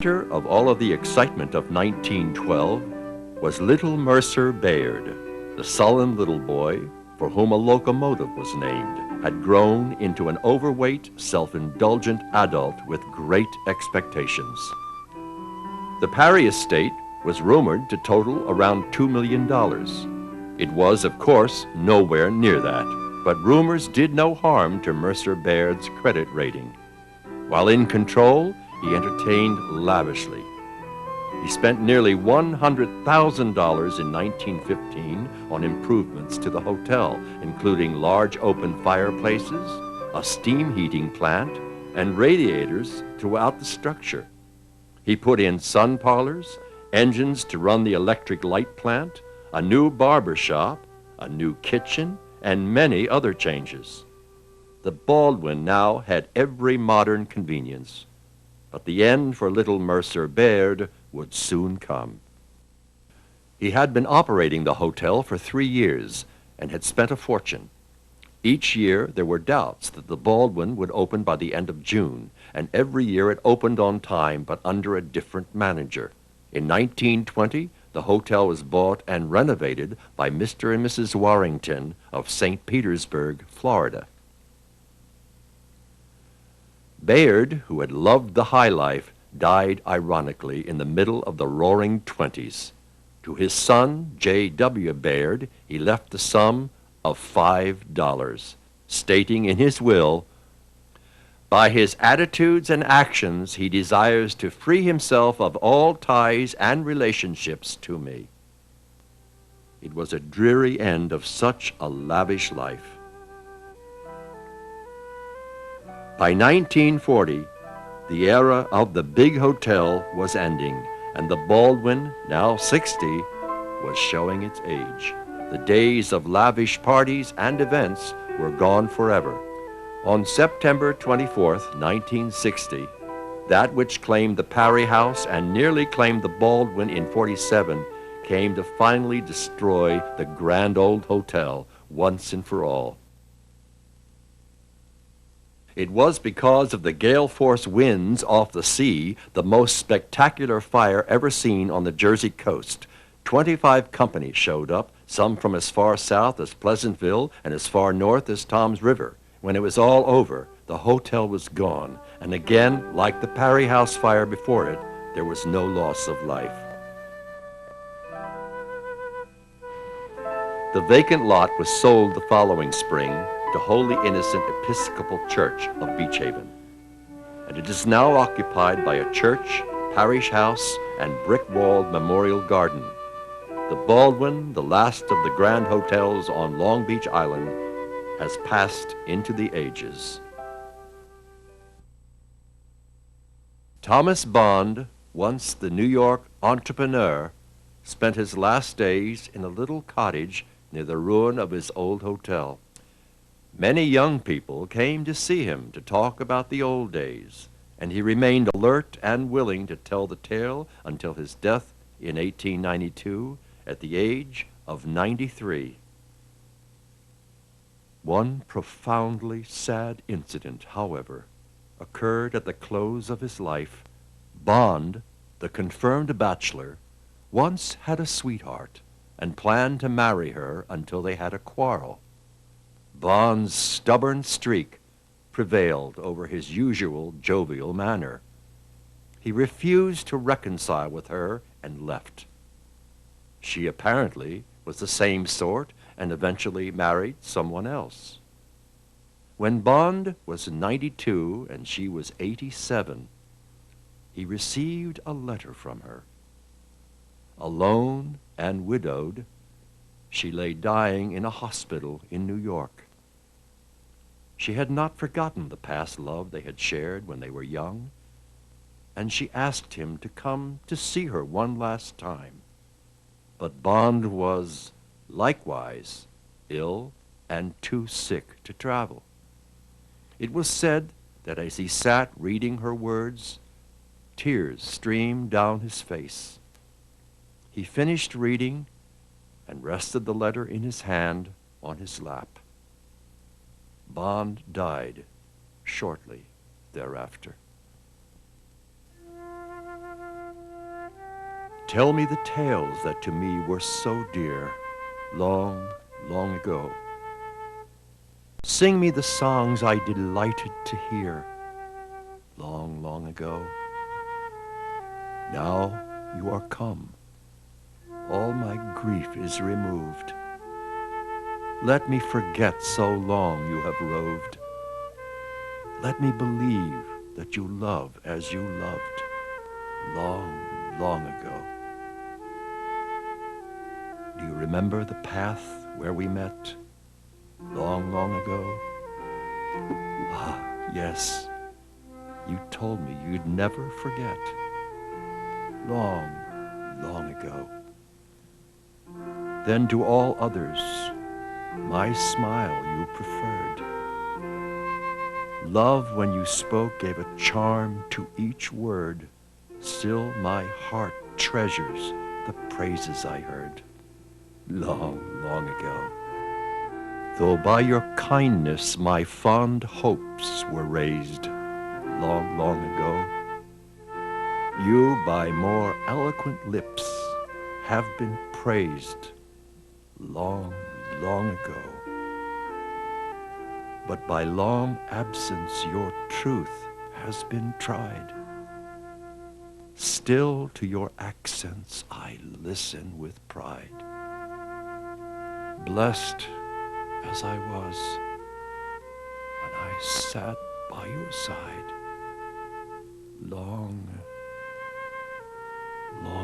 center of all of the excitement of 1912 was little Mercer Baird, the sullen little boy for whom a locomotive was named, had grown into an overweight, self-indulgent adult with great expectations. The Parry estate was rumored to total around $2 million. It was, of course, nowhere near that, but rumors did no harm to Mercer Baird's credit rating. While in control, he entertained lavishly. He spent nearly $100,000 in 1915 on improvements to the hotel, including large open fireplaces, a steam heating plant, and radiators throughout the structure. He put in sun parlors, engines to run the electric light plant, a new barber shop, a new kitchen, and many other changes. The Baldwin now had every modern convenience, but the end for little Mercer Baird would soon come. He had been operating the hotel for 3 years and had spent a fortune. Each year there were doubts that the Baldwin would open by the end of June, and every year it opened on time but under a different manager. In 1920, the hotel was bought and renovated by Mr. and Mrs. Warrington of St. Petersburg, Florida. Baird, who had loved the high life, died ironically in the middle of the roaring 20s. To his son, J.W. Baird, he left the sum of $5, stating in his will, "By his attitudes and actions, he desires to free himself of all ties and relationships to me." It was a dreary end of such a lavish life. By 1940, the era of the big hotel was ending, and the Baldwin, now 60, was showing its age. The days of lavish parties and events were gone forever. On September 24th, 1960, that which claimed the Parry House and nearly claimed the Baldwin in 47 came to finally destroy the grand old hotel once and for all. It was because of the gale force winds off the sea, the most spectacular fire ever seen on the Jersey coast. 25 companies showed up, some from as far south as Pleasantville and as far north as Toms River. When it was all over, the hotel was gone, and again, like the Parry House fire before it, there was no loss of life. The vacant lot was sold the following spring to Holy Innocent Episcopal Church of Beach Haven, and it is now occupied by a church, parish house, and brick-walled memorial garden. The Baldwin, the last of the grand hotels on Long Beach Island, has passed into the ages. Thomas Bond, once the New York entrepreneur, spent his last days in a little cottage near the ruin of his old hotel. Many young people came to see him to talk about the old days, and he remained alert and willing to tell the tale until his death in 1892 at the age of 93. One profoundly sad incident, however, occurred at the close of his life. Bond, the confirmed bachelor, once had a sweetheart and planned to marry her until they had a quarrel. Bond's stubborn streak prevailed over his usual jovial manner. He refused to reconcile with her and left. She apparently was the same sort and eventually married someone else. When Bond was 92 and she was 87, he received a letter from her. Alone and widowed, she lay dying in a hospital in New York. She had not forgotten the past love they had shared when they were young, and she asked him to come to see her one last time. But Bond was likewise ill and too sick to travel. It was said that as he sat reading her words, tears streamed down his face. He finished reading and rested the letter in his hand on his lap. Bond died shortly thereafter. Tell me the tales that to me were so dear, long, long ago. Sing me the songs I delighted to hear, long, long ago. Now you are come, all my grief is removed. Let me forget so long you have roved. Let me believe that you love as you loved, long, long ago. Do you remember the path where we met, long, long ago? Ah, yes, you told me you'd never forget, long, long ago. Then to all others, my smile you preferred. Love, when you spoke, gave a charm to each word. Still my heart treasures the praises I heard, long, long ago. Though by your kindness my fond hopes were raised, long, long ago, you by more eloquent lips have been praised, long, long ago. But by long absence your truth has been tried. Still to your accents I listen with pride. Blessed as I was when I sat by your side, long, long